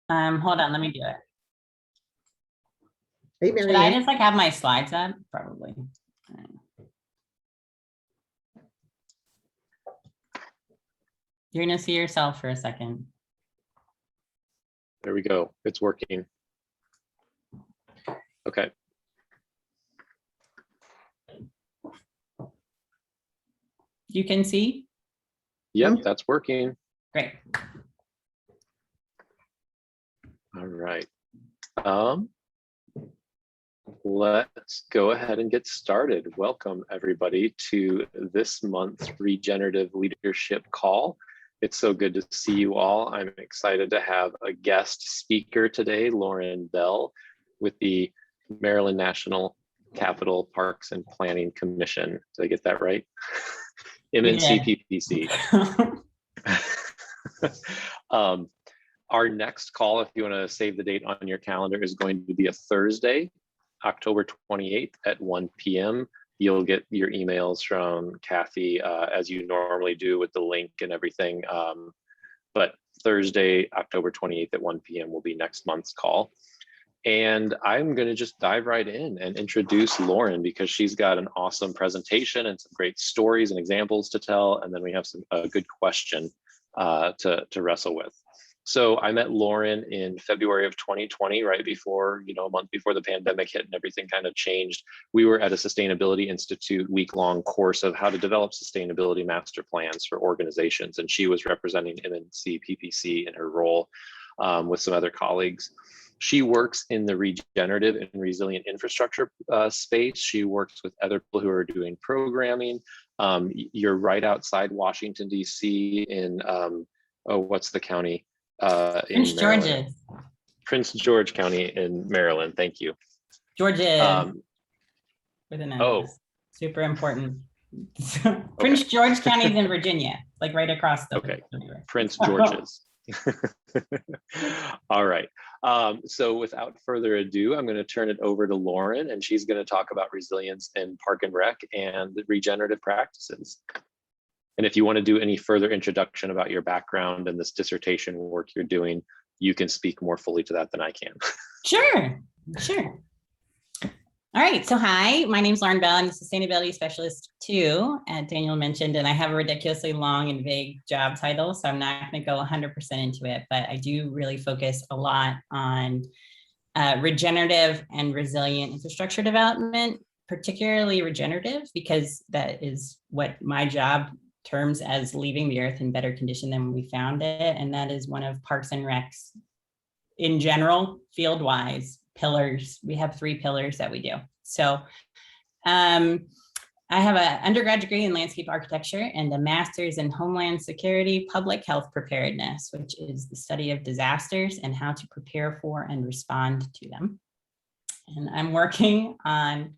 Hold on, let me do it. Hey, Should I Marianne. just like have my slides up? Probably. You're gonna see yourself for a second. There we go. It's working. Okay. You can see? Yep, that's working. Great. All right. Let's go ahead and get started. Welcome everybody to this month's Regenerative Leadership Call. It's so good to see you all. I'm excited to have a guest speaker today, Lauren Bell, with the Maryland National Capital Parks and Planning Commission. Did I get that right? MNCPPC. Our next call, if you want to save the date on your calendar, is going to be a Thursday, October 28th at 1 p.m. You'll get your emails from Kathy as you normally do with the link and everything. But Thursday, October 28th at 1 p.m. will be next month's call. And I'm going to just dive right in and introduce Lauren because she's got an awesome presentation and some great stories and examples to tell. And then we have a good question to wrestle with. So I met Lauren in February of 2020, right before, a month before the pandemic hit and everything kind of changed. We were at a Sustainability Institute week-long course of how to develop sustainability master plans for organizations. And she was representing MNC PPC in her role with some other colleagues. She works in the regenerative and resilient infrastructure space. She works with other people who are doing programming. You're right outside Washington, D.C. in, what's the county? Prince George's. Prince George County in Maryland. Thank you. Georgia. With an S. Oh. Super important. Prince George County is in Virginia, like right across the. Okay. Prince George's. All right. So without further ado, I'm going to turn it over to Lauren, and she's going to talk about resilience in Park and Rec and regenerative practices. And if you want to do any further introduction about your background and this dissertation work you're doing, you can speak more fully to that than I can. Sure. All right, so hi, my name's Lauren Bell. I'm a sustainability specialist too, as Daniel mentioned, and I have a ridiculously long and vague job title, so I'm not going to go 100% into it, but I do really focus a lot on regenerative and resilient infrastructure development, particularly regenerative, because that is what my job terms as leaving the earth in better condition than when we found it, and that is one of Parks and Rec's, in general, field-wise, pillars. We have 3 pillars that we do. So I have an undergrad degree in landscape architecture and a master's in Homeland Security Public Health Preparedness, which is the study of disasters and how to prepare for and respond to them. And I'm working on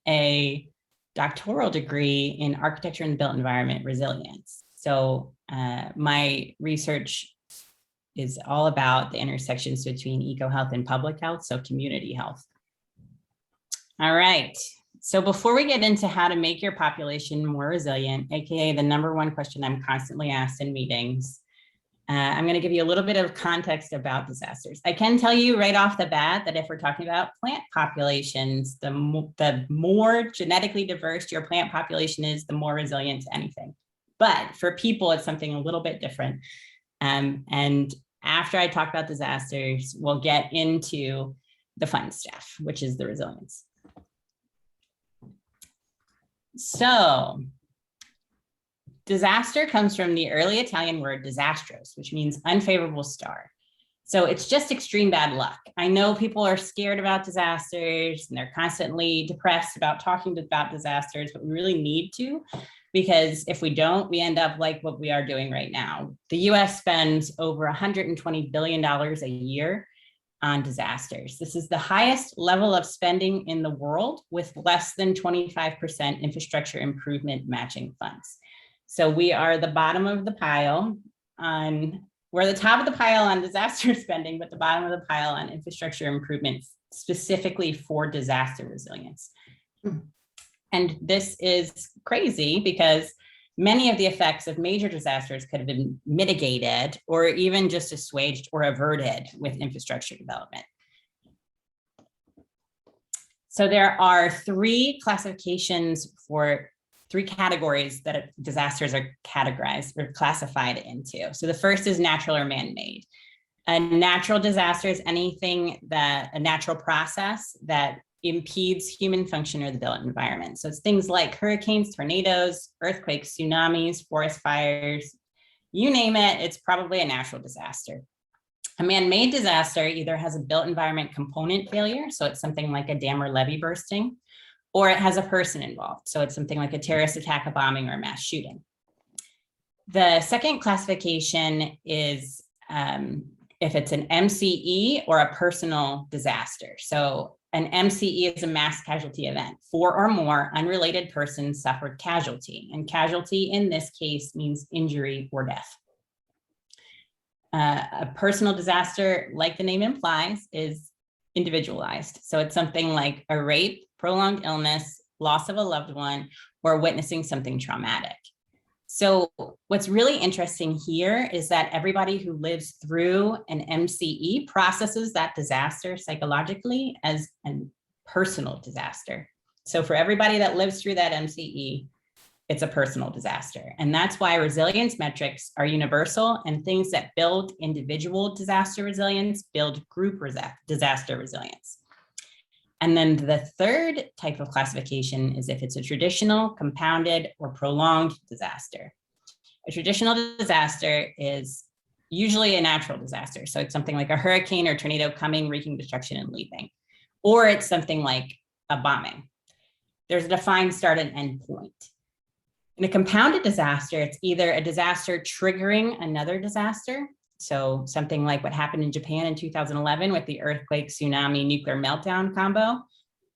a doctoral degree in architecture and the built environment resilience. So my research is all about the intersections between eco-health and public health, so community health. All right, so before we get into how to make your population more resilient, AKA the #1 question I'm constantly asked in meetings, I'm gonna give you a little bit of context about disasters. I can tell you right off the bat that if we're talking about plant populations, the more genetically diverse your plant population is, the more resilient to anything. But for people, it's something a little bit different. And after I talk about disasters, we'll get into the fun stuff, which is the resilience. So, disaster comes from the early Italian word disastros, which means unfavorable star. So it's just extreme bad luck. I know people are scared about disasters and they're constantly depressed about talking about disasters, but we really need to, because if we don't, we end up like what we are doing right now. The US spends over $120 billion a year on disasters. This is the highest level of spending in the world, with less than 25% infrastructure improvement matching funds. So we are the bottom of the pile we're the top of the pile on disaster spending, but the bottom of the pile on infrastructure improvements, specifically for disaster resilience. And this is crazy because many of the effects of major disasters could have been mitigated or even just assuaged or averted with infrastructure development. So there are three classifications for three categories that disasters are categorized or classified into. So the first is natural or man-made. A natural disaster is anything that a natural process that impedes human function or the built environment. So it's things like hurricanes, tornadoes, earthquakes, tsunamis, forest fires, you name it, it's probably a natural disaster. A man-made disaster either has a built environment component failure, so it's something like a dam or levee bursting, or it has a person involved. So it's something like a terrorist attack, a bombing, or a mass shooting. The second classification is if it's an MCE or a personal disaster. So an MCE is a mass casualty event. 4 or more unrelated persons suffered casualty, and casualty in this case means injury or death. A personal disaster, like the name implies, is individualized. So it's something like a rape, prolonged illness, loss of a loved one, or witnessing something traumatic. So what's really interesting here is that everybody who lives through an MCE processes that disaster psychologically as a personal disaster. So for everybody that lives through that MCE, it's a personal disaster. And that's why resilience metrics are universal, and things that build individual disaster resilience build group disaster resilience. And then the third type of classification is if it's a traditional, compounded, or prolonged disaster. A traditional disaster is usually a natural disaster. So it's something like a hurricane or tornado coming, wreaking destruction and leaving. Or it's something like a bombing. There's a defined start and end point. In a compounded disaster, it's either a disaster triggering another disaster. So something like what happened in Japan in 2011 with the earthquake, tsunami, nuclear meltdown combo,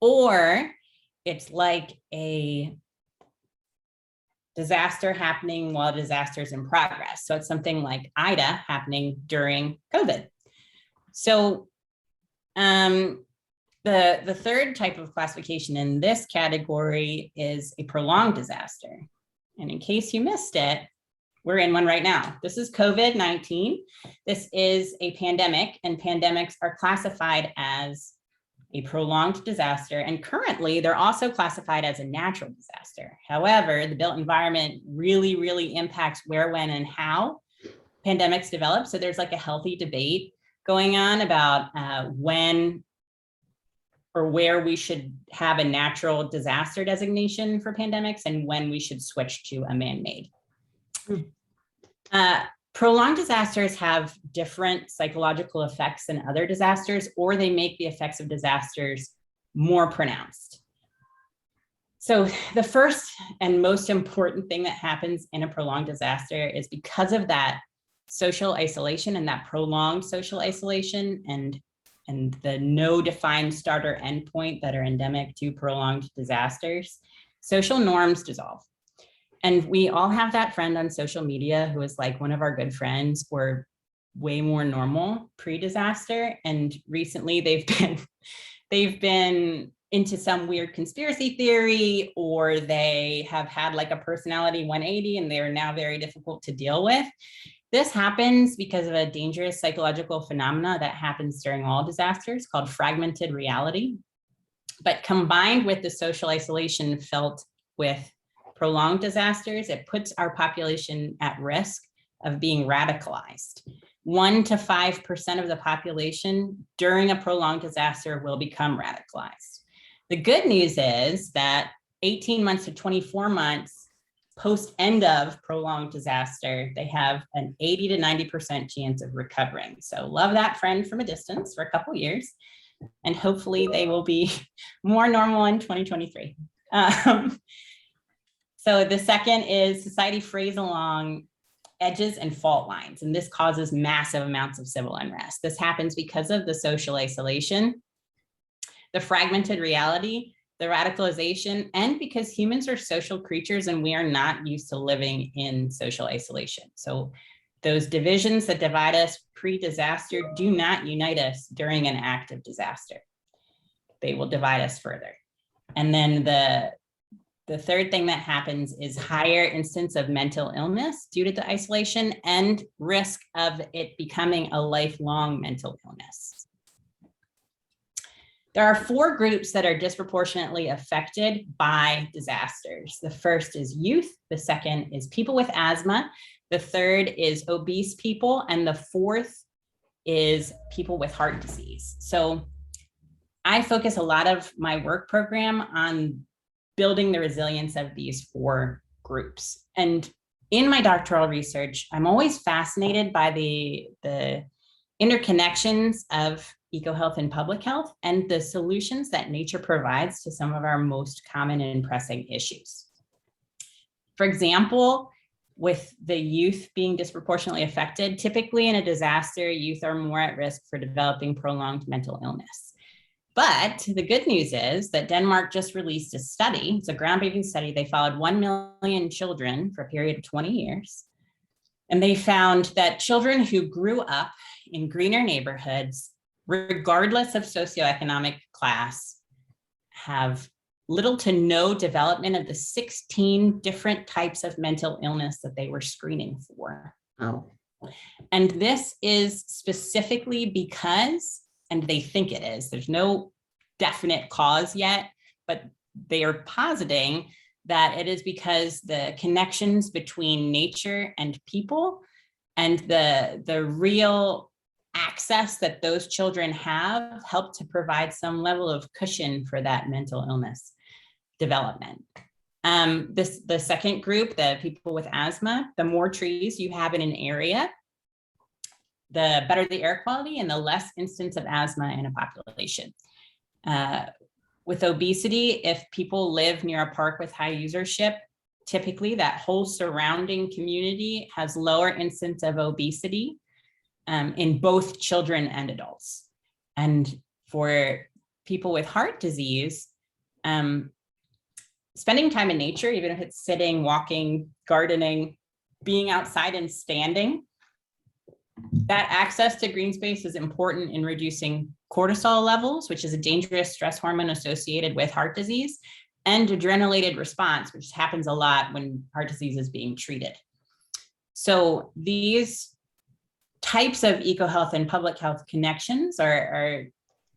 or it's like a disaster happening while disaster is in progress. So it's something like Ida happening during COVID. So the third type of classification in this category is a prolonged disaster. And in case you missed it, we're in one right now. This is COVID-19. This is a pandemic, and pandemics are classified as a prolonged disaster. And currently, they're also classified as a natural disaster. However, the built environment really, really impacts where, when, and how pandemics develop. So there's like a healthy debate going on about when or where we should have a natural disaster designation for pandemics and when we should switch to a man-made. Prolonged disasters have different psychological effects than other disasters, or they make the effects of disasters more pronounced. So the first and most important thing that happens in a prolonged disaster is because of that social isolation and that prolonged social isolation and the no defined start or end point that are endemic to prolonged disasters, social norms dissolve. And we all have that friend on social media who is like one of our good friends or way more normal pre-disaster. And recently they've been into some weird conspiracy theory, or they have had like a personality 180 and they're now very difficult to deal with. This happens because of a dangerous psychological phenomena that happens during all disasters called fragmented reality. But combined with the social isolation felt with prolonged disasters, it puts our population at risk of being radicalized. 1 to 5% of the population during a prolonged disaster will become radicalized. The good news is that 18 months to 24 months post end of prolonged disaster, they have an 80 to 90% chance of recovering. So love that friend from a distance for a couple years, and hopefully they will be more normal in 2023. So the second is society frays along edges and fault lines, and this causes massive amounts of civil unrest. This happens because of the social isolation, the fragmented reality, the radicalization, and because humans are social creatures and we are not used to living in social isolation. So those divisions that divide us pre-disaster do not unite us during an active disaster. They will divide us further. And then the the third thing that happens is higher instance of mental illness due to the isolation and risk of it becoming a lifelong mental illness. There are 4 groups that are disproportionately affected by disasters. The first is youth, the second is people with asthma, the third is obese people, and the fourth is people with heart disease. So I focus a lot of my work program on building the resilience of these 4 groups. And in my doctoral research, I'm always fascinated by the interconnections of eco-health and public health and the solutions that nature provides to some of our most common and pressing issues. For example, with the youth being disproportionately affected, typically in a disaster, youth are more at risk for developing prolonged mental illness. But the good news is that Denmark just released a study. It's a groundbreaking study. They followed 1 million children for a period of 20 years. And they found that children who grew up in greener neighborhoods, regardless of socioeconomic class, have little to no development of the 16 different types of mental illness that they were screening for. Oh. And this is specifically because, and they think it is, there's no definite cause yet, but they are positing that it is because the connections between nature and people and the real access that those children have help to provide some level of cushion for that mental illness development. The second group, the people with asthma, the more trees you have in an area, the better the air quality and the less instance of asthma in a population. With obesity, if people live near a park with high usership, typically that whole surrounding community has lower incidence of obesity in both children and adults. And for people with heart disease, spending time in nature, even if it's sitting, walking, gardening, being outside and standing, that access to green space is important in reducing cortisol levels, which is a dangerous stress hormone associated with heart disease, and adrenaline response, which happens a lot when heart disease is being treated. So these types of eco-health and public health connections are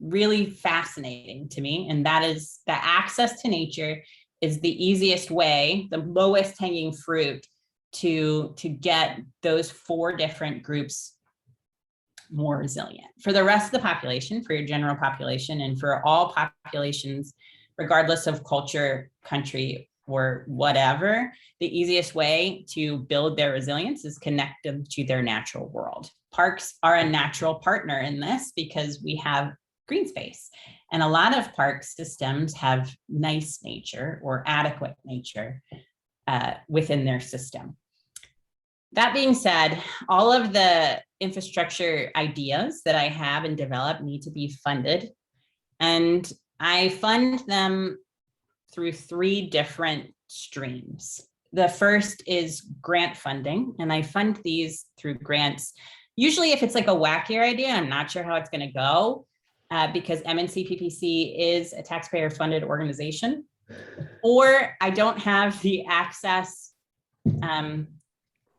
really fascinating to me. And that is that access to nature is the easiest way, the lowest hanging fruit to get those 4 different groups more resilient. For the rest of the population, for your general population, and for all populations, regardless of culture, country, or whatever, the easiest way to build their resilience is connect them to their natural world. Parks are a natural partner in this because we have green space. And a lot of park systems have nice nature or adequate nature within their system. That being said, all of the infrastructure ideas that I have and develop need to be funded. And I fund them through 3 different streams. The first is grant funding, and I fund these through grants. Usually if it's like a wackier idea, I'm not sure how it's going to go because MNC PPC is a taxpayer funded organization, or I don't have the access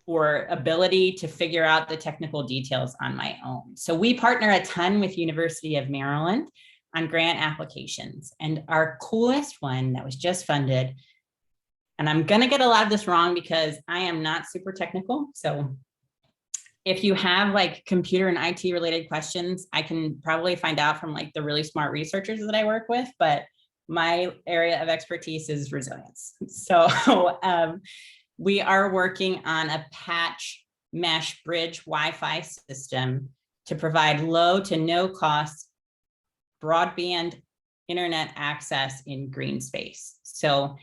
or ability to figure out the technical details on my own. So we partner a ton with University of Maryland on grant applications. And our coolest one that was just funded, and I'm gonna get a lot of this wrong because I am not super technical. So if you have like computer and IT related questions, I can probably find out from like the really smart researchers that I work with, but my area of expertise is resilience. So we are working on a patch mesh bridge Wi-Fi system to provide low to no cost broadband internet access in green space. So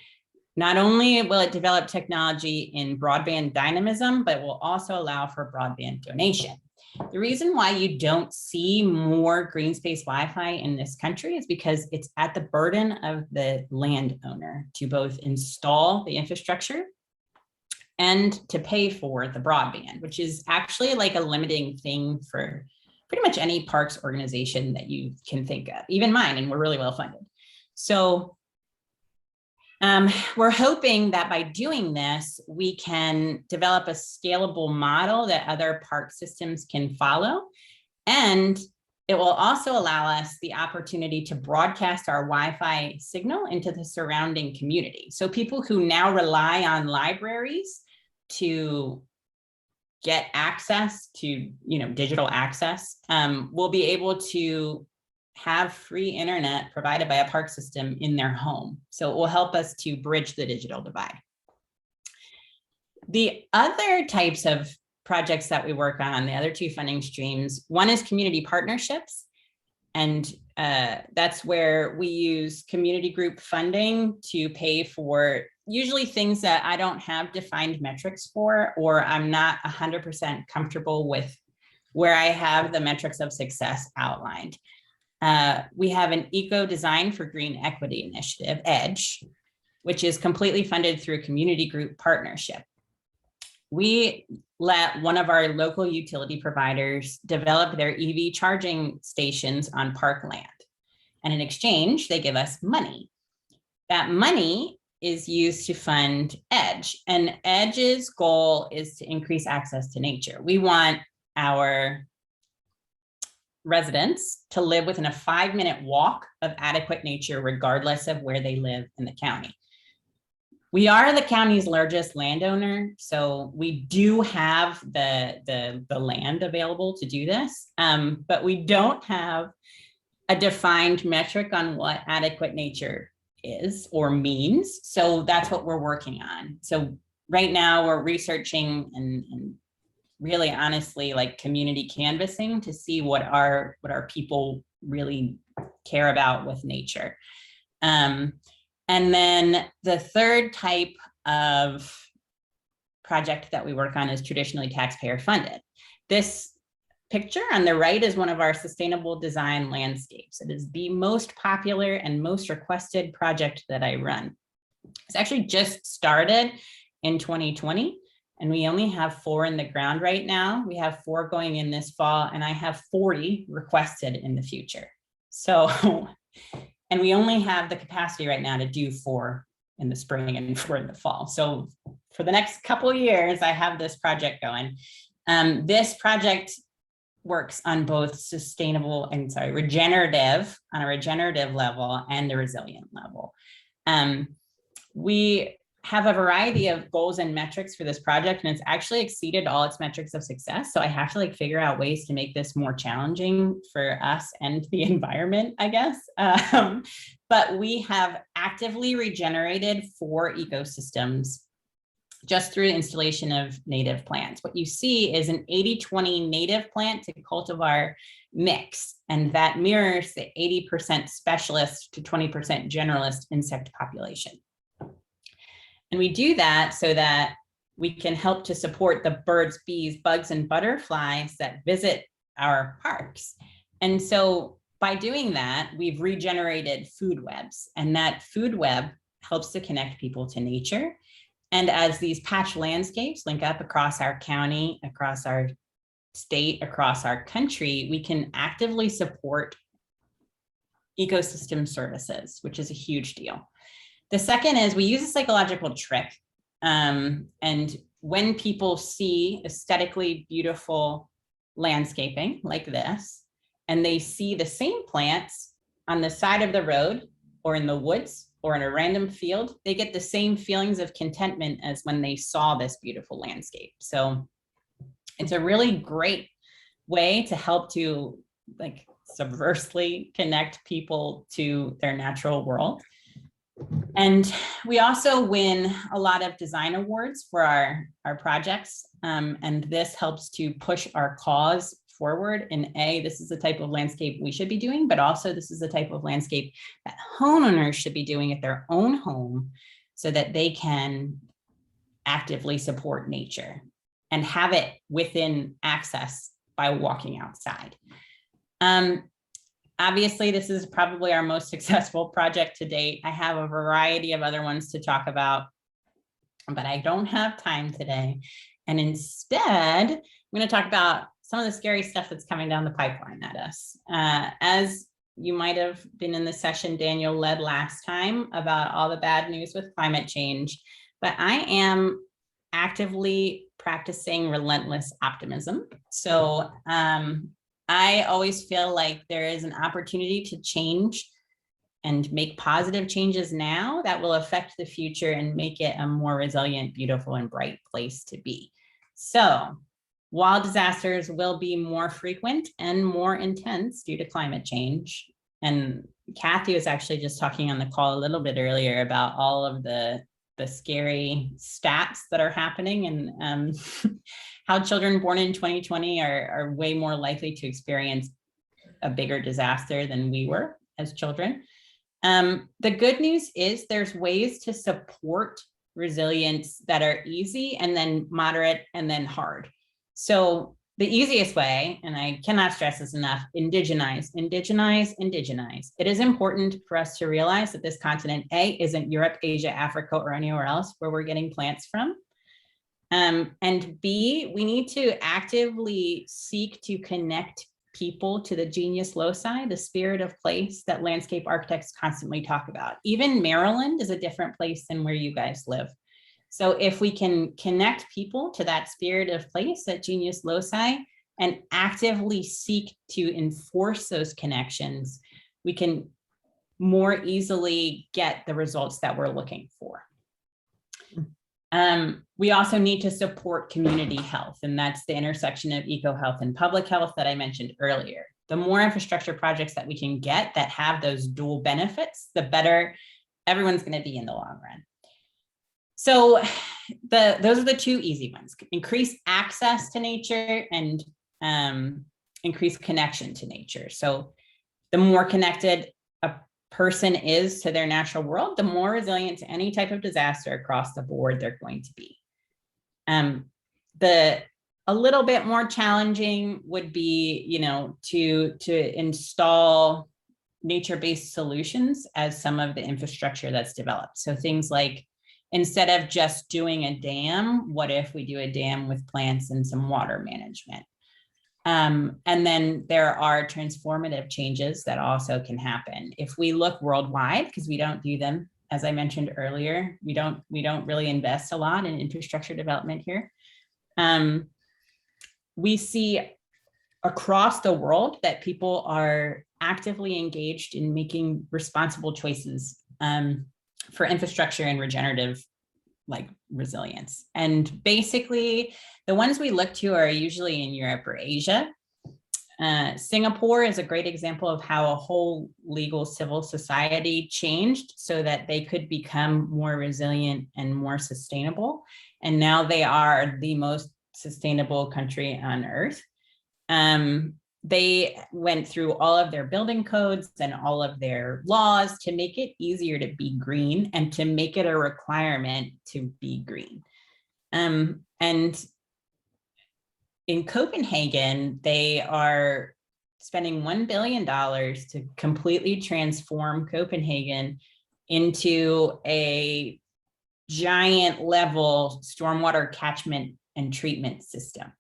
not only will it develop technology in broadband dynamism, but it will also allow for broadband donation. The reason why you don't see more green space Wi-Fi in this country is because it's at the burden of the landowner to both install the infrastructure and to pay for the broadband, which is actually like a limiting thing for pretty much any parks organization that you can think of, even mine, and we're really well funded. So We're hoping that by doing this, we can develop a scalable model that other park systems can follow. And it will also allow us the opportunity to broadcast our Wi-Fi signal into the surrounding community. So people who now rely on libraries to get access to, digital access, will be able to have free internet provided by a park system in their home. So it will help us to bridge the digital divide. The other types of projects that we work on, the other two funding streams, one is community partnerships. And that's where we use community group funding to pay for usually things that I don't have defined metrics for, or I'm not 100% comfortable with where I have the metrics of success outlined. We have an Eco Design for Green Equity initiative, EDGE, which is completely funded through a community group partnership. We let one of our local utility providers develop their EV charging stations on park land. And in exchange, they give us money. That money is used to fund EDGE. And EDGE's goal is to increase access to nature. We want our residents to live within a 5-minute walk of adequate nature, regardless of where they live in the county. We are the county's largest landowner, so we do have the land available to do this, but we don't have a defined metric on what adequate nature is or means. So that's what we're working on. So right now we're researching and really honestly like community canvassing to see what our people really care about with nature. And then the third type of project that we work on is traditionally taxpayer funded. This picture on the right is one of our sustainable design landscapes. It is the most popular and most requested project that I run. It's actually just started in 2020. And we only have 4 in the ground right now. We have 4 going in this fall, and I have 40 requested in the future. So, and we only have the capacity right now to do 4 in the spring and 4 in the fall. So for the next couple of years, I have this project going. This project works on both regenerative, on a regenerative level and the resilient level. We have a variety of goals and metrics for this project, and it's actually exceeded all its metrics of success. So I have to figure out ways to make this more challenging for us and the environment, I guess. But we have actively regenerated 4 ecosystems just through the installation of native plants. What you see is an 80-20 native plant to cultivar mix, and that mirrors the 80% specialist to 20% generalist insect population. And we do that so that we can help to support the birds, bees, bugs, and butterflies that visit our parks. And so by doing that, we've regenerated food webs, and that food web helps to connect people to nature. And as these patch landscapes link up across our county, across our state, across our country, we can actively support ecosystem services, which is a huge deal. The second is we use a psychological trick. And when people see aesthetically beautiful landscaping like this, and they see the same plants on the side of the road or in the woods or in a random field, they get the same feelings of contentment as when they saw this beautiful landscape. So it's a really great way to help to subversely connect people to their natural world. And we also win a lot of design awards for our projects. And this helps to push our cause forward. And this is the type of landscape we should be doing, but also this is the type of landscape that homeowners should be doing at their own home so that they can actively support nature and have it within access by walking outside. Obviously, this is probably our most successful project to date. I have a variety of other ones to talk about, but I don't have time today. And instead, I'm going to talk about some of the scary stuff that's coming down the pipeline at us. As you might have been in the session Daniel led last time about all the bad news with climate change, but I am actively practicing relentless optimism. So I always feel like there is an opportunity to change and make positive changes now that will affect the future and make it a more resilient, beautiful, and bright place to be. So while disasters will be more frequent and more intense due to climate change, and Kathy was actually just talking on the call a little bit earlier about all of the scary stats that are happening, and how children born in 2020 are way more likely to experience a bigger disaster than we were as children. The good news is there's ways to support resilience that are easy and then moderate and then hard. So the easiest way, and I cannot stress this enough, indigenize. It is important for us to realize that this continent, A, isn't Europe, Asia, Africa, or anywhere else where we're getting plants from. And B, we need to actively seek to connect people to the genius loci, the spirit of place that landscape architects constantly talk about. Even Maryland is a different place than where you guys live. So if we can connect people to that spirit of place, that genius loci, and actively seek to enforce those connections, we can more easily get the results that we're looking for. We also need to support community health, and that's the intersection of eco-health and public health that I mentioned earlier. The more infrastructure projects that we can get that have those dual benefits, the better everyone's going to be in the long run. So those are the two easy ones: increase access to nature and increase connection to nature. So the more connected a person is to their natural world, the more resilient to any type of disaster across the board they're going to be. A little bit more challenging would be, to install nature-based solutions as some of the infrastructure that's developed. So things like, instead of just doing a dam, what if we do a dam with plants and some water management? And then there are transformative changes that also can happen. If we look worldwide, because we don't do them, as I mentioned earlier, we don't really invest a lot in infrastructure development here. We see across the world that people are actively engaged in making responsible choices for infrastructure and regenerative resilience. And basically, the ones we look to are usually in Europe or Asia. Singapore is a great example of how a whole legal civil society changed so that they could become more resilient and more sustainable. And now they are the most sustainable country on earth. They went through all of their building codes and all of their laws to make it easier to be green and to make it a requirement to be green. And in Copenhagen, they are spending $1 billion to completely transform Copenhagen into a giant level stormwater catchment and treatment system.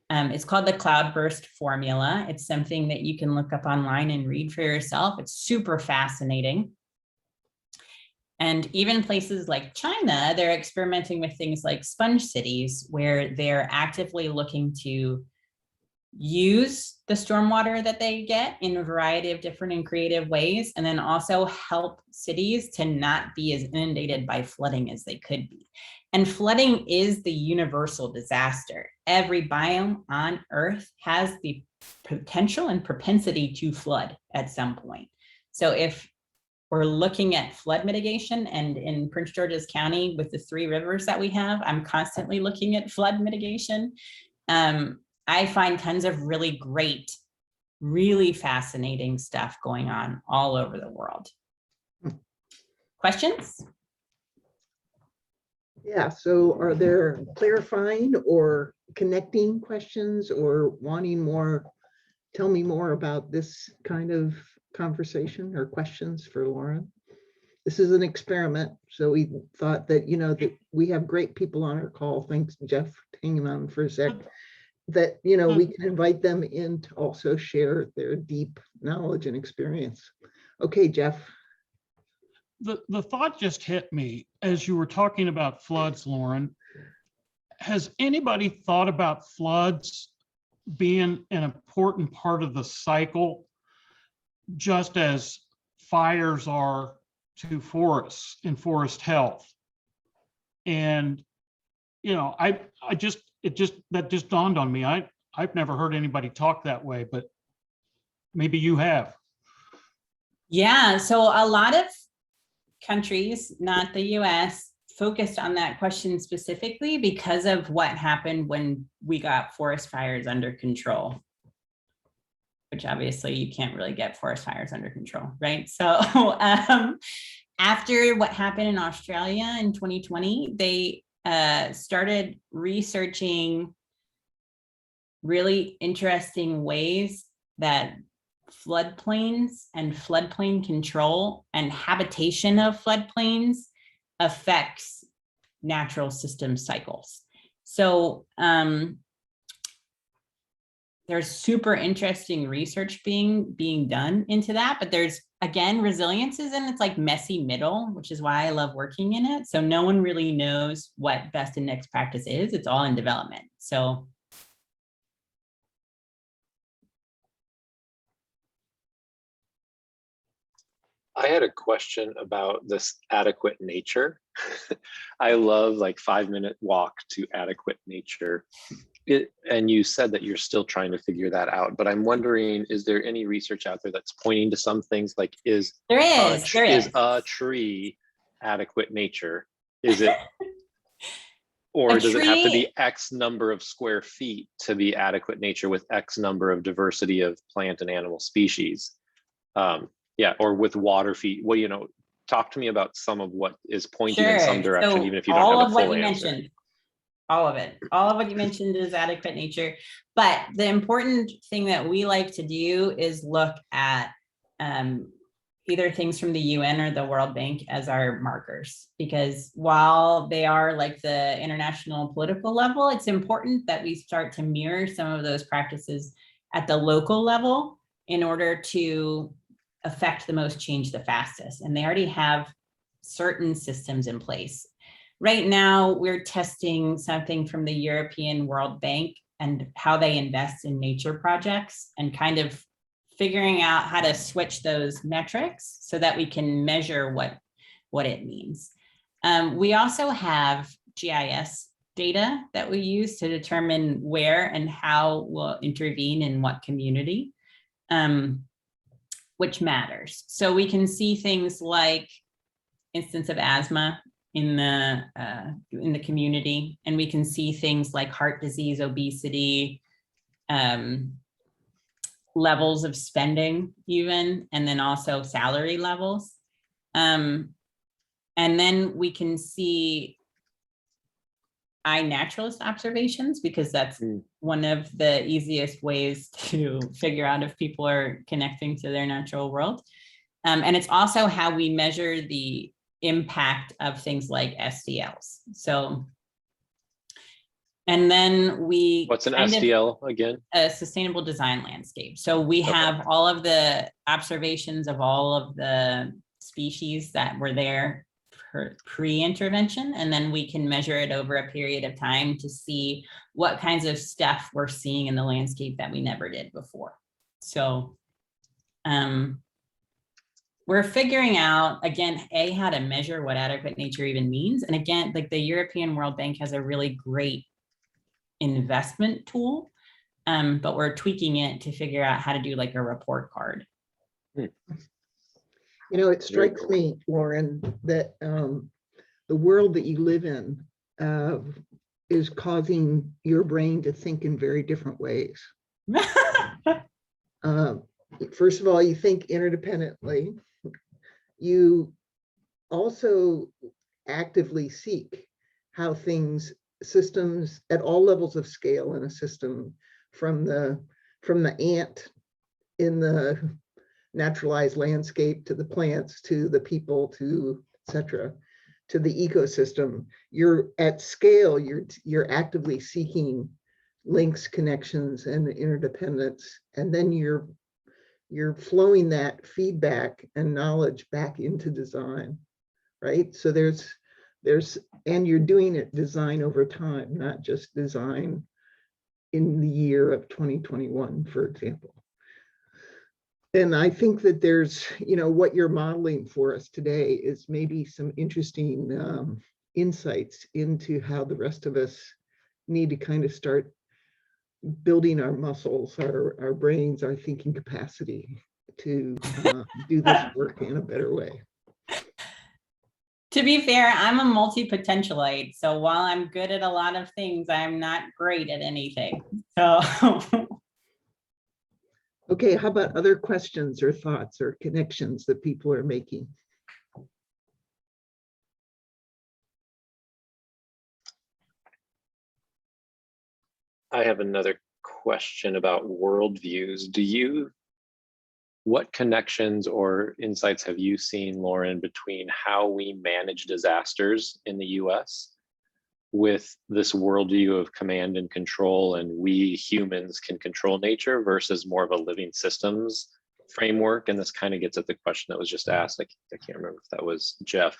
It's called the cloudburst formula. It's something that you can look up online and read for yourself. It's super fascinating. And even places like China, they're experimenting with things like sponge cities, where they're actively looking to use the stormwater that they get in a variety of different and creative ways, and then also help cities to not be as inundated by flooding as they could be. And flooding is the universal disaster. Every biome on Earth has the potential and propensity to flood at some point. So if we're looking at flood mitigation, and in Prince George's County with the 3 rivers that we have, I'm constantly looking at flood mitigation. I find tons of really great, really fascinating stuff going on all over the world. Questions? Yeah, so are there clarifying or connecting questions, or wanting more, tell me more about this kind of conversation or questions for Lauren? This is an experiment, so we thought that, that we have great people on our call. Thanks, Jeff, for hanging on for a sec. that, you know, we can invite them in to also share their deep knowledge and experience. Okay, Jeff. The thought just hit me as you were talking about floods, Lauren. Has anybody thought about floods being an important part of the cycle, just as fires are to forests and forest health? And, you know, that just dawned on me. I've never heard anybody talk that way, but maybe you have. Yeah, so a lot of countries, not the US, focused on that question specifically because of what happened when we got forest fires under control, which obviously you can't really get forest fires under control, right? So after what happened in Australia in 2020, they started researching really interesting ways that floodplains and floodplain control and habitation of floodplains affects natural system cycles. So there's super interesting research being done into that, but there's, again, resilience is in its like messy middle, which is why I love working in it. So no one really knows what best and next practice is. It's all in development. So I had a question about this adequate nature. I love like 5-minute walk to adequate nature. And you said that you're still trying to figure that out, but I'm wondering, is there any research out there that's pointing to some things like is a tree adequate nature? Is it, or does it have to be X number of square feet to be adequate nature with X number of diversity of plant and animal species? Yeah, or with water feet. Well, you know, talk to me about some of what is pointing in some direction, so even if you don't have a full answer. Mentioned, all of what you mentioned is adequate nature. But the important thing that we like to do is look at either things from the UN or the World Bank as our markers, because while they are like the international political level, it's important that we start to mirror some of those practices at the local level in order to affect the most change the fastest. And they already have certain systems in place. Right now, we're testing something from the European World Bank and how they invest in nature projects and kind of figuring out how to switch those metrics so that we can measure what it means. We also have GIS data that we use to determine where and how we'll intervene in what community. Which matters. So we can see things like instance of asthma in the community, and we can see things like heart disease, obesity, levels of spending even, and then also salary levels. And then we can see iNaturalist observations, because that's one of the easiest ways to figure out if people are connecting to their natural world. And it's also how we measure the impact of things like SDLs. So, and then what's an SDL again? A sustainable design landscape. So we have all of the observations of all of the species that were there pre-intervention, and then we can measure it over a period of time to see what kinds of stuff we're seeing in the landscape that we never did before. So we're figuring out, again, how to measure what adequate nature even means. And again, like the European World Bank has a really great investment tool, but we're tweaking it to figure out how to do like a report card. You know, it strikes me, Lauren, that the world that you live in is causing your brain to think in very different ways. First of all, you think interdependently. You also actively seek how systems at all levels of scale in a system, from the ant in the naturalized landscape to the plants to the people to etc. to the ecosystem. You're at scale. You're actively seeking links, connections, and interdependence. And then you're flowing that feedback and knowledge back into design, right? So and you're doing it design over time, not just design in the year of 2021, for example. And I think that there's, what you're modeling for us today is maybe some interesting insights into how the rest of us need to kind of start building our muscles, our brains, our thinking capacity to do this work in a better way. To be fair, I'm a multi-potentialite. So while I'm good at a lot of things, I'm not great at anything. So okay, how about other questions or thoughts or connections that people are making? I have another question about worldviews. What connections or insights have you seen, Lauren, between how we manage disasters in the US with this worldview of command and control, and we humans can control nature versus more of a living systems framework? And this kind of gets at the question that was just asked. I can't remember if that was Jeff,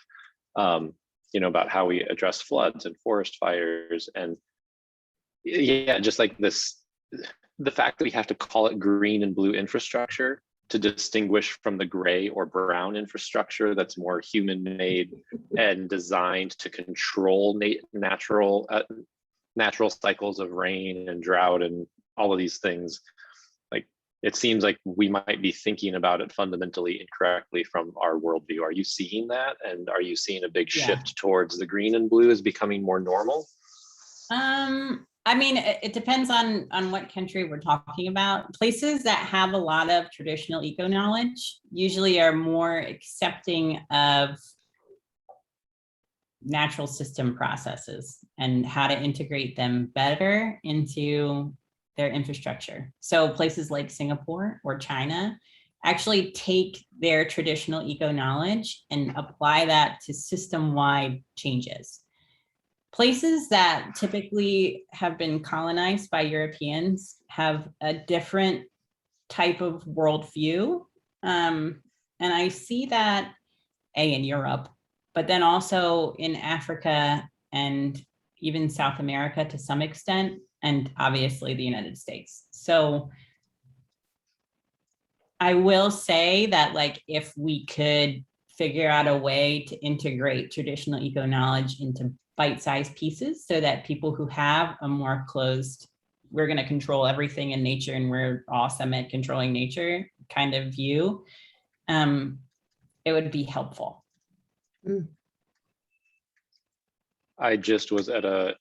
about how we address floods and forest fires. And yeah, just like this, the fact that we have to call it green and blue infrastructure to distinguish from the gray or brown infrastructure that's more human-made and designed to control natural cycles of rain and drought and all of these things. Like, it seems like we might be thinking about it fundamentally incorrectly from our worldview. Are you seeing that? And are you seeing a big shift towards the green and blue as becoming more normal? I mean, it depends on what country we're talking about. Places that have a lot of traditional eco knowledge usually are more accepting of natural system processes and how to integrate them better into their infrastructure. So places like Singapore or China actually take their traditional eco knowledge and apply that to system-wide changes. Places that typically have been colonized by Europeans have a different type of worldview. And I see that in Europe, but then also in Africa and even South America to some extent, and obviously the United States. So I will say that, like, if we could figure out a way to integrate traditional eco knowledge into bite-sized pieces so that people who have a more closed, we're going to control everything in nature and we're awesome at controlling nature kind of view, it would be helpful. I just was at a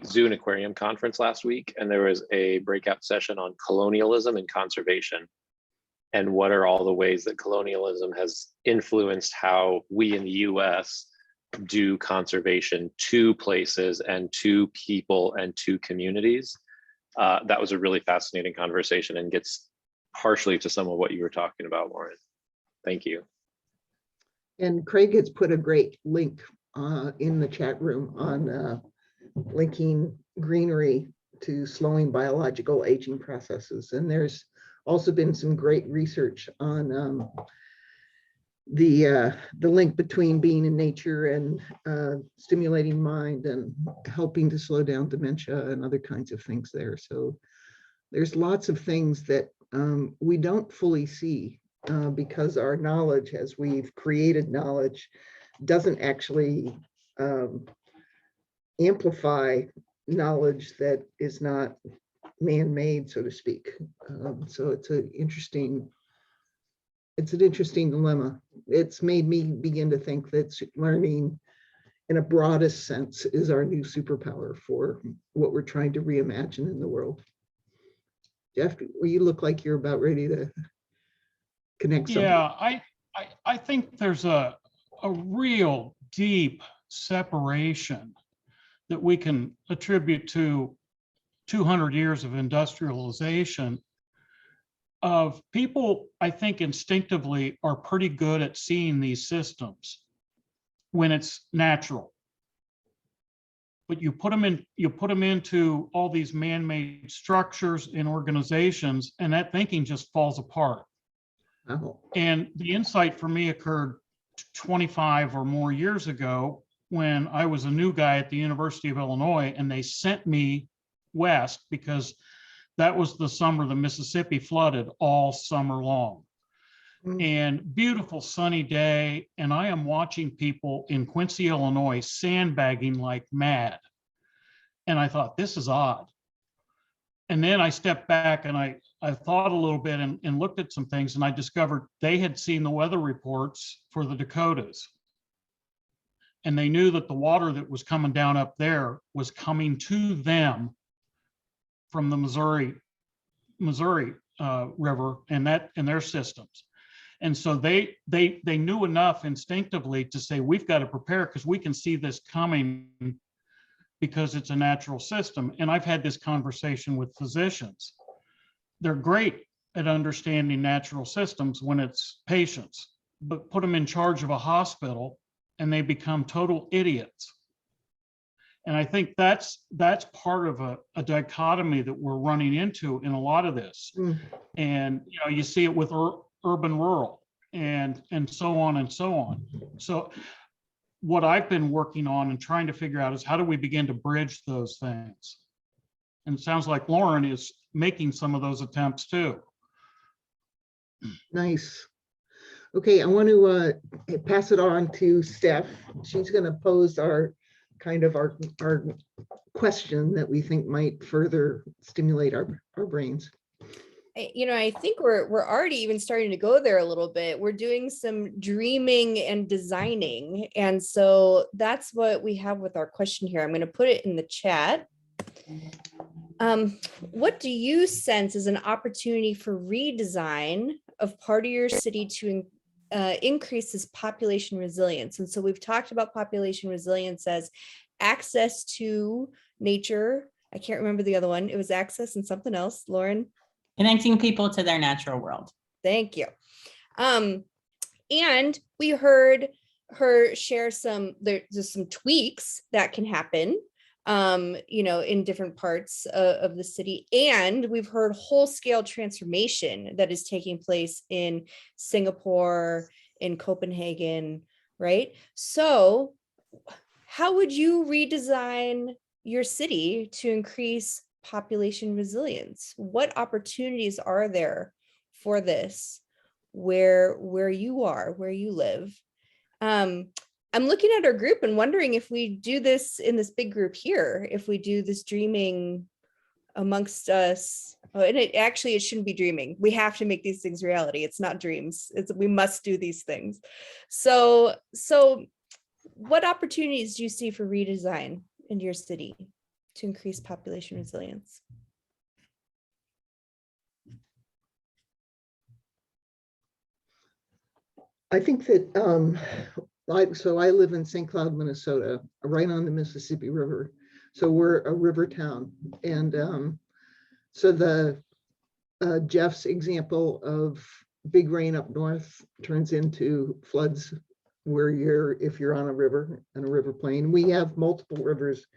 zoo and aquarium conference last week, and there was a breakout session on colonialism and conservation, and what are all the ways that colonialism has influenced how we in the US do conservation to places and to people and to communities. That was a really fascinating conversation and gets partially to some of what you were talking about, Lauren. Thank you. And Craig has put a great link in the chat room on linking greenery to slowing biological aging processes. And there's also been some great research on the link between being in nature and stimulating mind and helping to slow down dementia and other kinds of things there. So there's lots of things that we don't fully see because our knowledge, as we've created knowledge, doesn't actually amplify knowledge that is not man-made, so to speak. So it's an interesting dilemma. It's made me begin to think that learning in a broadest sense is our new superpower for what we're trying to reimagine in the world. Jeff, you look like you're about ready to connect something. Yeah, I think there's a real deep separation that we can attribute to 200 years of industrialization of people. I think instinctively are pretty good at seeing these systems when it's natural. but you put them into all these man-made structures and organizations, and that thinking just falls apart. Oh, And the insight for me occurred 25 or more years ago when I was a new guy at the University of Illinois, and they sent me west because that was the summer the Mississippi flooded all summer long. And beautiful sunny day, and I am watching people in Quincy, Illinois sandbagging like mad. And I thought, this is odd. And then I stepped back and I thought a little bit and looked at some things, and I discovered they had seen the weather reports for the Dakotas. And they knew that the water that was coming down up there was coming to them from the Missouri River and their systems. And so they knew enough instinctively to say, we've got to prepare because we can see this coming because it's a natural system. And I've had this conversation with physicians. They're great at understanding natural systems when it's patients, but put them in charge of a hospital and they become total idiots. And I think that's part of a dichotomy that we're running into in a lot of this. And you see it with urban rural and so on and so on. So what I've been working on and trying to figure out is how do we begin to bridge those things? And it sounds like Lauren is making some of those attempts too. nice. Okay, I want to pass it on to Steph. She's going to pose our question that we think might further stimulate our brains. I think we're already even starting to go there a little bit. We're doing some dreaming and designing. And so that's what we have with our question here. I'm going to put it in the chat. What do you sense as an opportunity for redesign of part of your city to increase this population resilience? And so we've talked about population resilience as access to nature. I can't remember the other one. It was access and something else, Lauren. Connecting people to their natural world. Thank you. And we heard her share there's some tweaks that can happen, in different parts of the city. And we've heard whole scale transformation that is taking place in Singapore, in Copenhagen, right? So how would you redesign your city to increase population resilience? What opportunities are there for this where you are, where you live? I'm looking at our group and wondering if we do this in this big group here, if we do this dreaming amongst us. Oh, and it shouldn't be dreaming. We have to make these things reality. It's not dreams. We must do these things. So what opportunities do you see for redesign in your city to increase population resilience? I think that I live in St. Cloud, Minnesota, right on the Mississippi River. So we're a river town. And so the Jeff's example of big rain up north turns into floods if you're on a river and a river plain. We have multiple rivers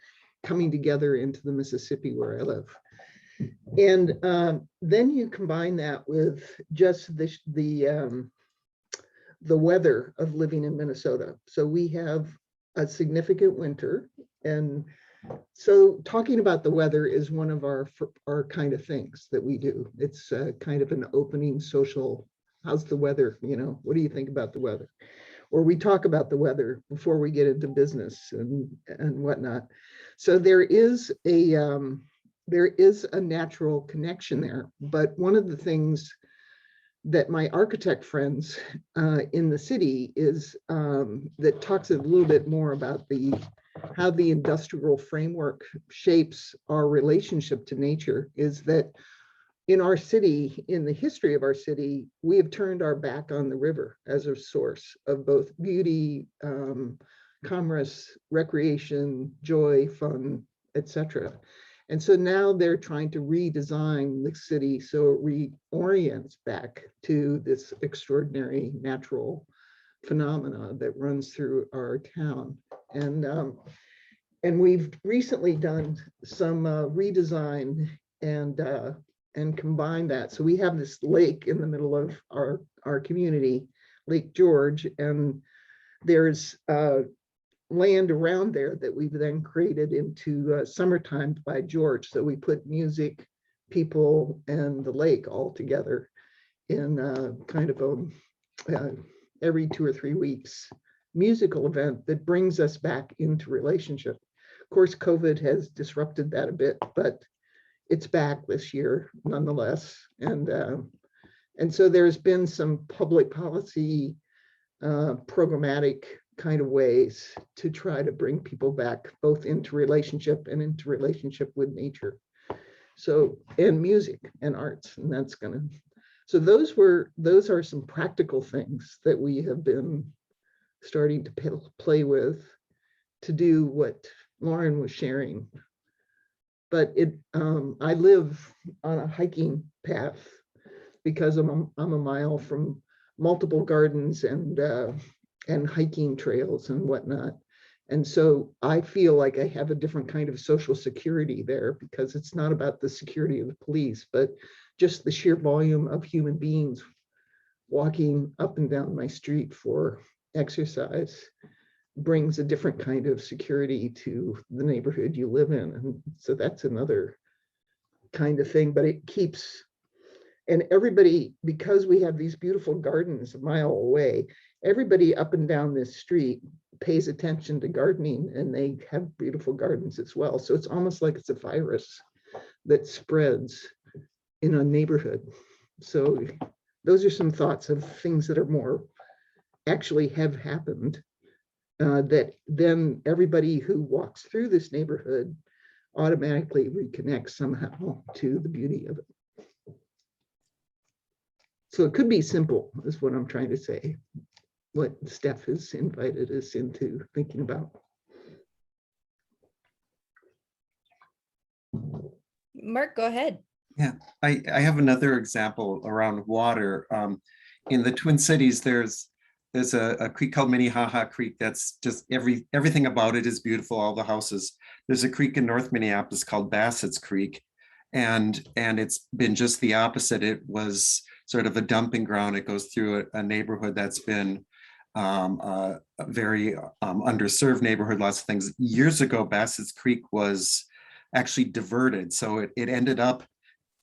coming together into the Mississippi where I live. And then you combine that with just the weather of living in Minnesota. So we have a significant winter. And so talking about the weather is one of our kind of things that we do. It's kind of an opening social, how's the weather? What do you think about the weather? Or we talk about the weather before we get into business and whatnot. So there is a natural connection there. But one of the things that my architect friends in the city is that talks a little bit more about how the industrial framework shapes our relationship to nature is that in our city, in the history of our city, we have turned our back on the river as a source of both beauty, commerce, recreation, joy, fun, etc. And so now they're trying to redesign the city so it reorients back to this extraordinary natural phenomena that runs through our town. And And we've recently done some redesign and combined that. So we have this lake in the middle of our community, Lake George, and there's land around there that we've then created into Summertime by George. So we put music, people, and the lake all together in kind of a every 2 or 3 weeks musical event that brings us back into relationship. Of course, COVID has disrupted that a bit, but it's back this year nonetheless. And so there's been some public policy programmatic kind of ways to try to bring people back both into relationship and into relationship with nature. So, and music and arts, and that's gonna, so those are some practical things that we have been starting to play with to do what Lauren was sharing. But I live on a hiking path because I'm a mile from multiple gardens and hiking trails and whatnot. And so I feel like I have a different kind of social security there, because it's not about the security of the police, but just the sheer volume of human beings walking up and down my street for exercise brings a different kind of security to the neighborhood you live in. And so that's another kind of thing, but it keeps, and everybody, because we have these beautiful gardens a mile away, everybody up and down this street pays attention to gardening, and they have beautiful gardens as well. So it's almost like it's a virus that spreads in a neighborhood. So those are some thoughts of things that are more actually have happened, that then everybody who walks through this neighborhood automatically reconnects somehow to the beauty of it. So it could be simple, is what I'm trying to say, what Steph has invited us into thinking about. Mark, go ahead. Yeah, I have another example around water. In the Twin Cities, there's a creek called Minnehaha Creek. That's just everything about it is beautiful, all the houses. There's a creek in North Minneapolis called Bassett's Creek, and it's been just the opposite. It was sort of a dumping ground. It goes through a neighborhood that's been a very underserved neighborhood, lots of things. Years ago, Bassett's Creek was actually diverted. So it ended up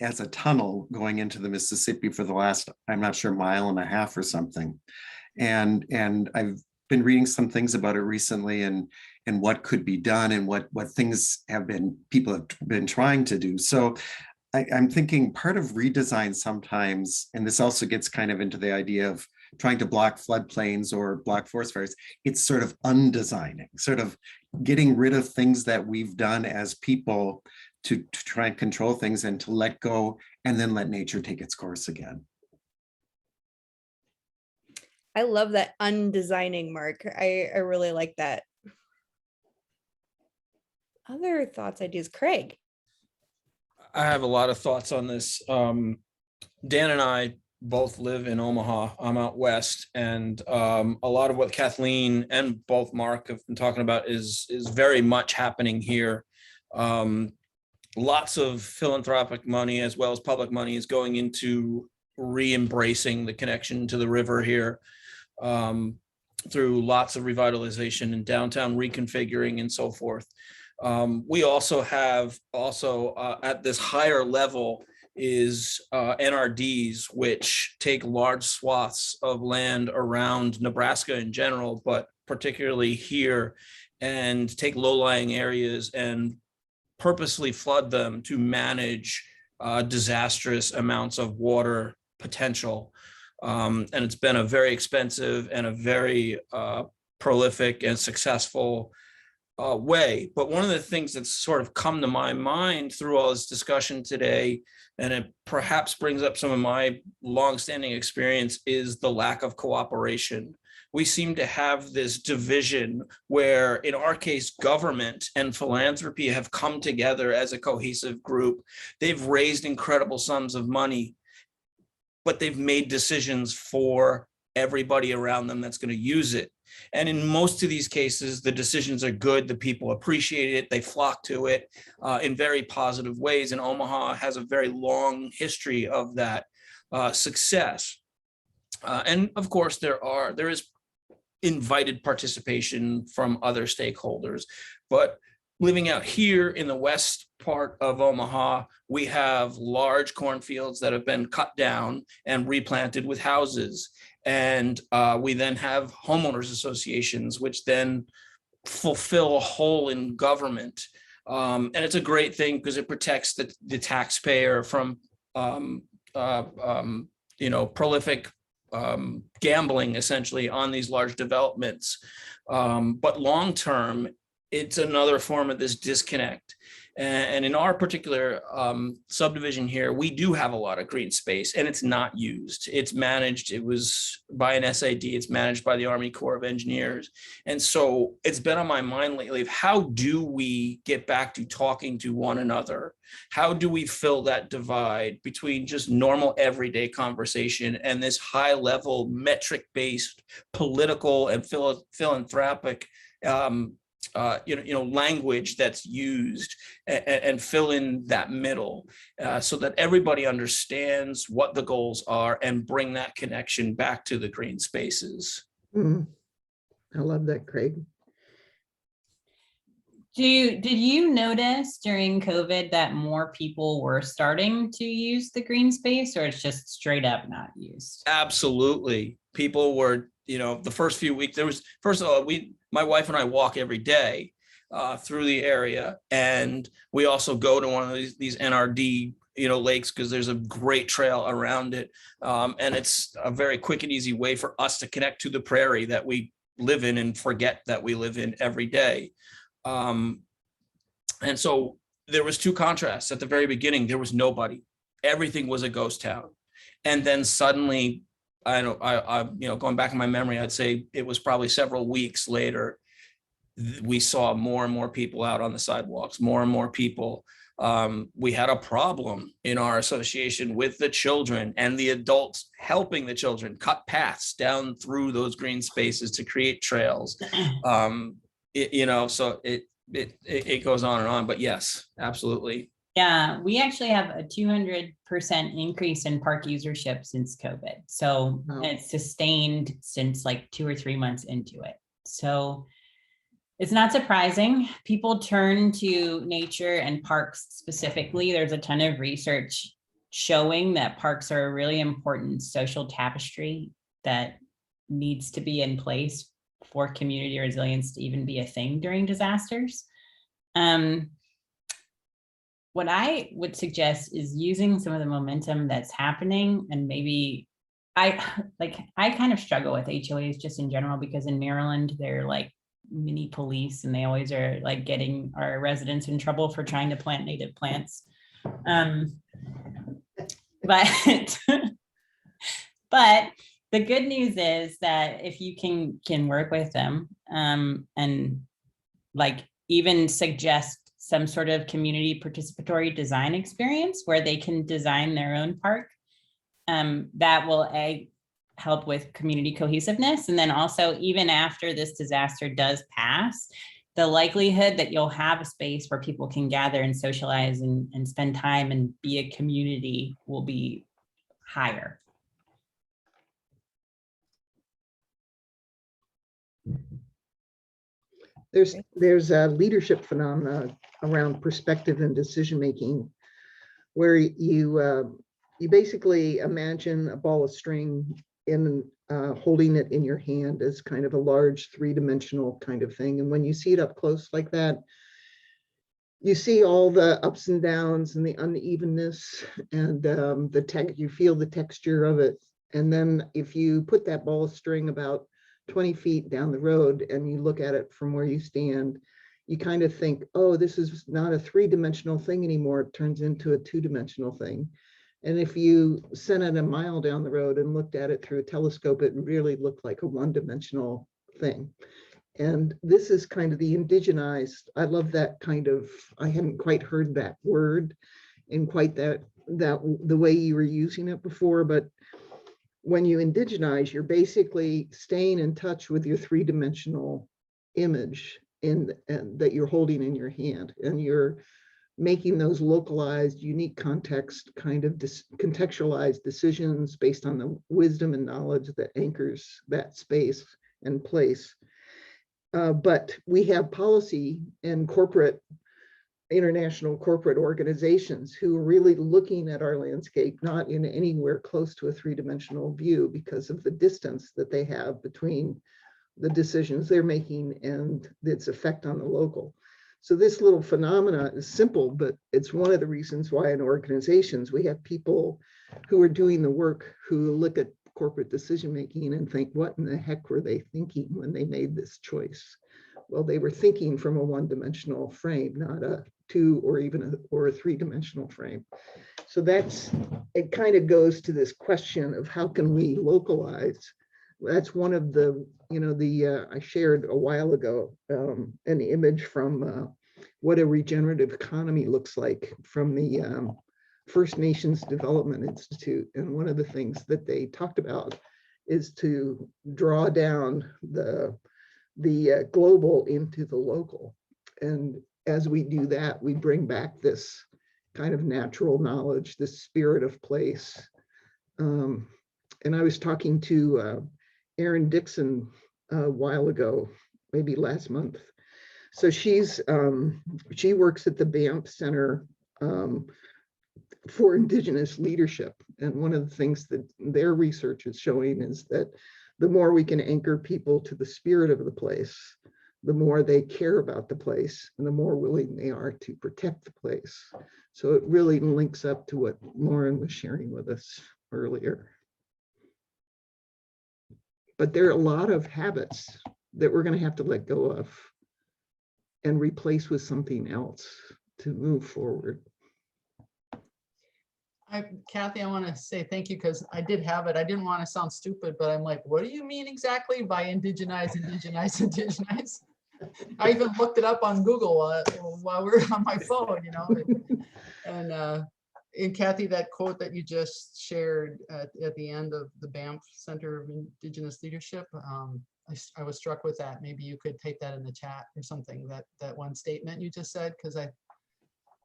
as a tunnel going into the Mississippi for the last, I'm not sure, mile and a half or something. And I've been reading some things about it recently, and what could be done, and what things people have been trying to do. So I'm thinking part of redesign sometimes, and this also gets kind of into the idea of trying to block floodplains or block forest fires, it's sort of undesigning, sort of getting rid of things that we've done as people to try and control things, and to let go and then let nature take its course again. I love that undesigning, Mark. I really like that. Other thoughts, ideas, Craig? I have a lot of thoughts on this. Dan and I both live in Omaha. I'm out west, and a lot of what Kathleen and both Mark have been talking about is very much happening here. Lots of philanthropic money as well as public money is going into re-embracing the connection to the river here, through lots of revitalization and downtown reconfiguring and so forth. We also have at this higher level is NRDs, which take large swaths of land around Nebraska in general, but particularly here, and take low-lying areas and purposely flood them to manage disastrous amounts of water potential. And it's been a very expensive and a very prolific and successful way. But one of the things that's sort of come to my mind through all this discussion today, and it perhaps brings up some of my longstanding experience, is the lack of cooperation. We seem to have this division where, in our case, government and philanthropy have come together as a cohesive group. They've raised incredible sums of money, but they've made decisions for everybody around them that's going to use it. And in most of these cases, the decisions are good. The people appreciate it. They flock to it in very positive ways. And Omaha has a very long history of that success. And of course, there is invited participation from other stakeholders. But living out here in the west part of Omaha, we have large cornfields that have been cut down and replanted with houses. And we then have homeowners associations, which then fulfill a hole in government. And it's a great thing because it protects the taxpayer from prolific gambling essentially on these large developments. But long term, it's another form of this disconnect. And in our particular subdivision here, we do have a lot of green space and it's not used. It's managed, it was by an SID, it's managed by the Army Corps of Engineers. And so it's been on my mind lately of how do we get back to talking to one another? How do we fill that divide between just normal everyday conversation and this high level metric-based political and philanthropic language that's used and fill in that middle so that everybody understands what the goals are and bring that connection back to the green spaces. I love that, Craig. Did you notice during COVID that more people were starting to use the green space, or it's just straight up not used? Absolutely. People were, the first few weeks, first of all, my wife and I walk every day through the area, and we also go to one of these NRD lakes because there's a great trail around it, and it's a very quick and easy way for us to connect to the prairie that we live in and forget that we live in every day. And so there was two contrasts. At the very beginning, there was nobody. Everything was a ghost town, and then suddenly, going back in my memory, I'd say it was probably several weeks later, we saw more and more people out on the sidewalks, more and more people. We had a problem in our association with the children and the adults helping the children cut paths down through those green spaces to create trails. So it goes on and on, but yes, absolutely. Yeah, we actually have a 200% increase in park usership since COVID. So It's sustained since like 2 or 3 months into it. So it's not surprising. People turn to nature and parks specifically. There's a ton of research showing that parks are a really important social tapestry that needs to be in place for community resilience to even be a thing during disasters. What I would suggest is using some of the momentum that's happening, and maybe I kind of struggle with HOAs just in general, because in Maryland, they're like mini police and they always are like getting our residents in trouble for trying to plant native plants. But the good news is that if you can work with them and like even suggest some sort of community participatory design experience where they can design their own park, that will help with community cohesiveness. And then also, even after this disaster does pass, the likelihood that you'll have a space where people can gather and socialize and spend time and be a community will be higher. There's a leadership phenomena around perspective and decision making, where you basically imagine a ball of string in holding it in your hand as kind of a large 3-dimensional kind of thing. And when you see it up close like that, you see all the ups and downs and the unevenness, and you feel the texture of it. And then if you put that ball of string about 20 feet down the road and you look at it from where you stand, you kind of think, oh, this is not a 3-dimensional thing anymore. It turns into a 2-dimensional thing. And if you sent it a mile down the road and looked at it through a telescope, it really looked like a 1-dimensional thing. And this is kind of the indigenized. I love that kind of, I hadn't quite heard that word in quite that the way you were using it before, but when you indigenize, you're basically staying in touch with your three-dimensional image and that you're holding in your hand, and you're making those localized, unique context kind of contextualized decisions based on the wisdom and knowledge that anchors that space and place. But we have policy and international corporate organizations who are really looking at our landscape, not in anywhere close to a three-dimensional view because of the distance that they have between the decisions they're making and its effect on the local. So this little phenomena is simple, but it's one of the reasons why in organizations we have people who are doing the work who look at corporate decision-making and think, what in the heck were they thinking when they made this choice? Well, they were thinking from a one-dimensional frame, not a two or even a three-dimensional frame. So it kind of goes to this question of how can we localize. That's one of the, I shared a while ago an image from what a regenerative economy looks like from the First Nations Development Institute. And one of the things that they talked about is to draw down the global into the local. And as we do that, we bring back this kind of natural knowledge, this spirit of place. And I was talking to Erin Dixon a while ago, maybe last month. So she works at the Banff Center for Indigenous Leadership. And one of the things that their research is showing is that the more we can anchor people to the spirit of the place, the more they care about the place and the more willing they are to protect the place. So it really links up to what Lauren was sharing with us earlier. But there are a lot of habits that we're going to have to let go of and replace with something else to move forward. Kathy, I want to say thank you because I did have it. I didn't want to sound stupid, but I'm like, what do you mean exactly by indigenize? I even looked it up on Google while we were on my phone, And Kathy, that quote that you just shared at the end of the Banff Center of Indigenous Leadership, I was struck with that. Maybe you could take that in the chat or something, that one statement you just said, because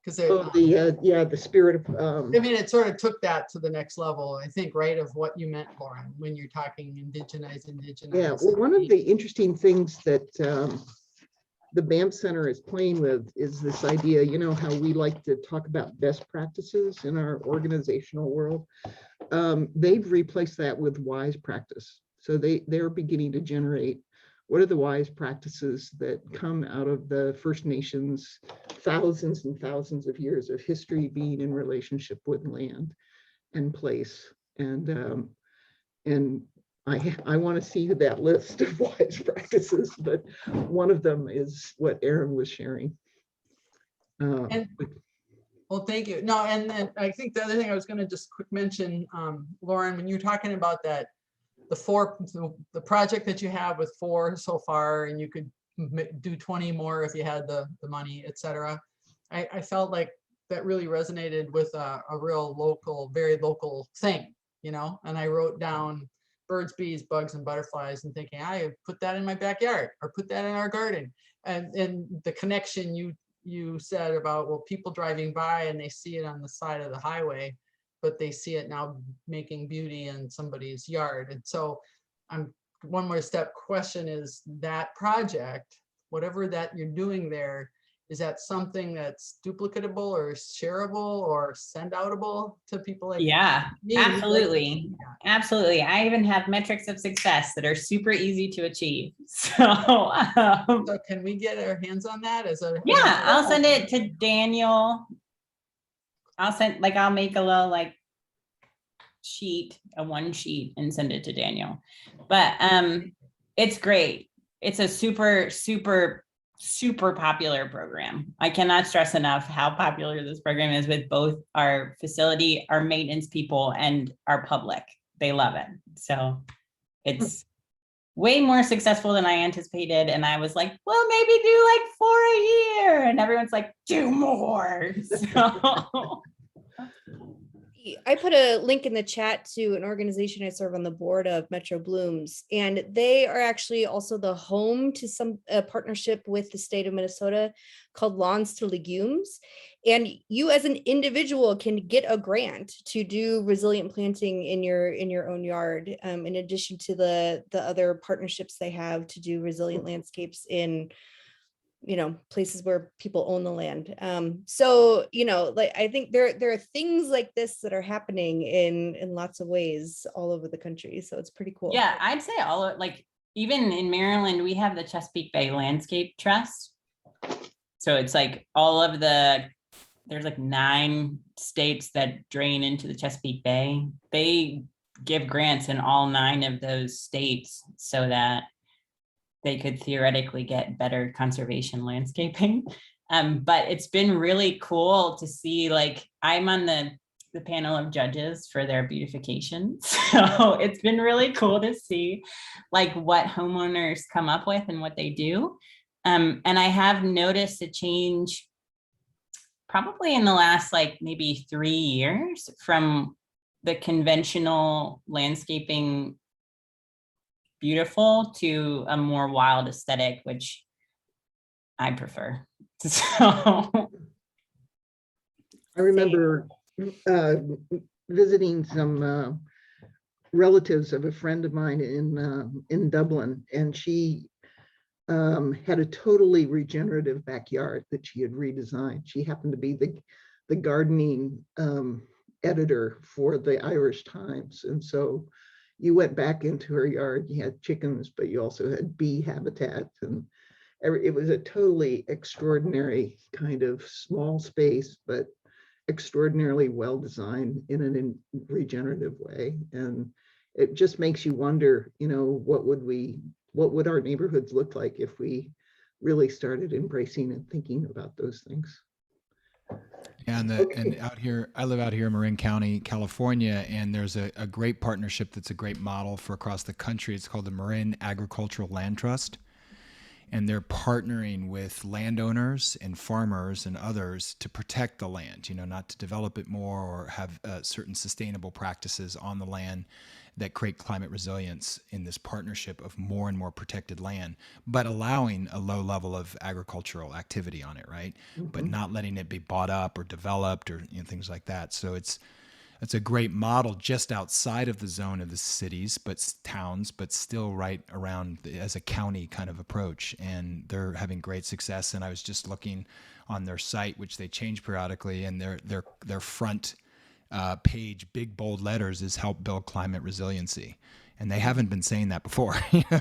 the spirit of it sort of took that to the next level, I think, right, of what you meant, Lauren, when you're talking indigenize. Yeah, well, one of the interesting things that the Banff Center is playing with is this idea, how we like to talk about best practices in our organizational world. They've replaced that with wise practice. So they're beginning to generate what are the wise practices that come out of the First Nations, thousands and thousands of years of history being in relationship with land and place. And I want to see that list of wise practices, but one of them is what Erin was sharing. Well, thank you. No, and I think the other thing I was going to just quick mention, Lauren, when you're talking about that, the project that you have with 4 so far, and you could do 20 more if you had the money, etc. I felt like that really resonated with a real local, very local thing, and I wrote down birds, bees, bugs, and butterflies, and thinking I put that in my backyard or put that in our garden. And the connection you said about, well, people driving by and they see it on the side of the highway, but they see it now making beauty in somebody's yard. And so one more step question is that project, whatever that you're doing there, is that something that's duplicatable or shareable or send outable to people like me? Absolutely. Yeah. Absolutely. I even have metrics of success that are super easy to achieve. So can we get our hands on that I'll send it to Daniel. I'll make a little sheet, one sheet, and send it to Daniel. But it's great. It's a super popular program. I cannot stress enough how popular this program is with both our facility, our maintenance people, and our public. They love it. So it's way more successful than I anticipated. And I was like, well, maybe do 4 a year. And everyone's like, do more. So I put a link in the chat to an organization I serve on the board of, Metro Blooms, and they are actually also the home to a partnership with the state of Minnesota called Lawns to Legumes. And you as an individual can get a grant to do resilient planting in your own yard, in addition to the other partnerships they have to do resilient landscapes in places where people own the land. So, like, I think there are things like this that are happening in lots of ways all over the country. So it's pretty cool. Yeah, I'd say like, even in Maryland, we have the Chesapeake Bay Landscape Trust. So it's like there's like 9 states that drain into the Chesapeake Bay. They give grants in all 9 of those states so that they could theoretically get better conservation landscaping. But it's been really cool to see, like, I'm on the panel of judges for their beautification. So it's been really cool to see like what homeowners come up with and what they do. And I have noticed a change probably in the last like maybe 3 years from the conventional landscaping beautiful to a more wild aesthetic, which I prefer. So I remember visiting some relatives of a friend of mine in Dublin, and she had a totally regenerative backyard that she had redesigned. She happened to be the gardening editor for the Irish Times, and so you went back into her yard, you had chickens, but you also had bee habitat, and it was a totally extraordinary kind of small space, but extraordinarily well designed in a regenerative way. And it just makes you wonder, what would our neighborhoods look like if we really started embracing and thinking about those things? Yeah, and out here, I live out here in Marin County, California, and there's a great partnership that's a great model for across the country. It's called the Marin Agricultural Land Trust. And they're partnering with landowners and farmers and others to protect the land, not to develop it more or have certain sustainable practices on the land that create climate resilience in this partnership of more and more protected land, but allowing a low level of agricultural activity on it, right? Mm-hmm. But not letting it be bought up or developed or things like that. So it's a great model just outside of the zone of the cities, but towns, but still right around as a county kind of approach. And they're having great success. And I was just looking on their site, which they change periodically, and their front page, big bold letters, is help build climate resiliency. And they haven't been saying that before.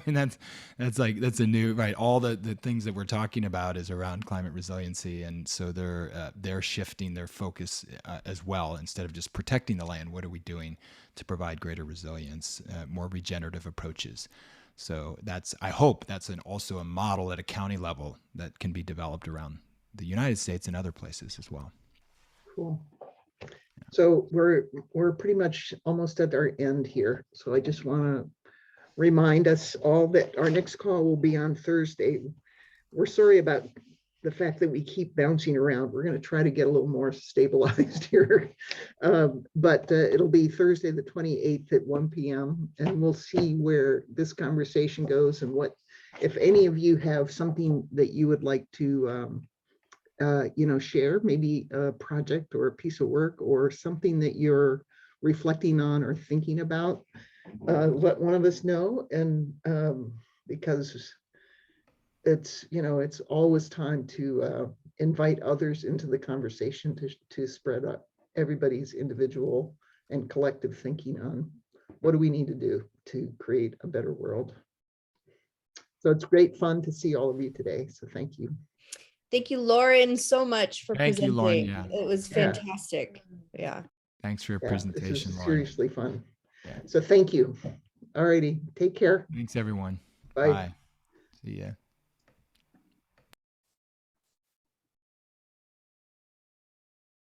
And that's a new, right? All the things that we're talking about is around climate resiliency. And so they're shifting their focus as well. Instead of just protecting the land, what are we doing to provide greater resilience, more regenerative approaches? So I hope that's also a model at a county level that can be developed around the United States and other places as well. Cool. So we're pretty much almost at our end here. So I just want to remind us all that our next call will be on Thursday. We're sorry about the fact that we keep bouncing around. We're going to try to get a little more stabilized here. But it'll be Thursday the 28th at 1 p.m. and we'll see where this conversation goes and what, if any of you have something that you would like to share, maybe a project or a piece of work or something that you're reflecting on or thinking about, let one of us know. And because it's always time to invite others into the conversation to spread up everybody's individual and collective thinking on what do we need to do to create a better world. So it's great fun to see all of you today. So thank you. Thank you, Lauren, so much for presenting. Thank you, Lauren. Yeah. It was fantastic. Yeah. Thanks for your presentation, this is Lauren. Seriously fun. Yeah. So thank you. All righty. Take care. Thanks, everyone. Bye. See ya.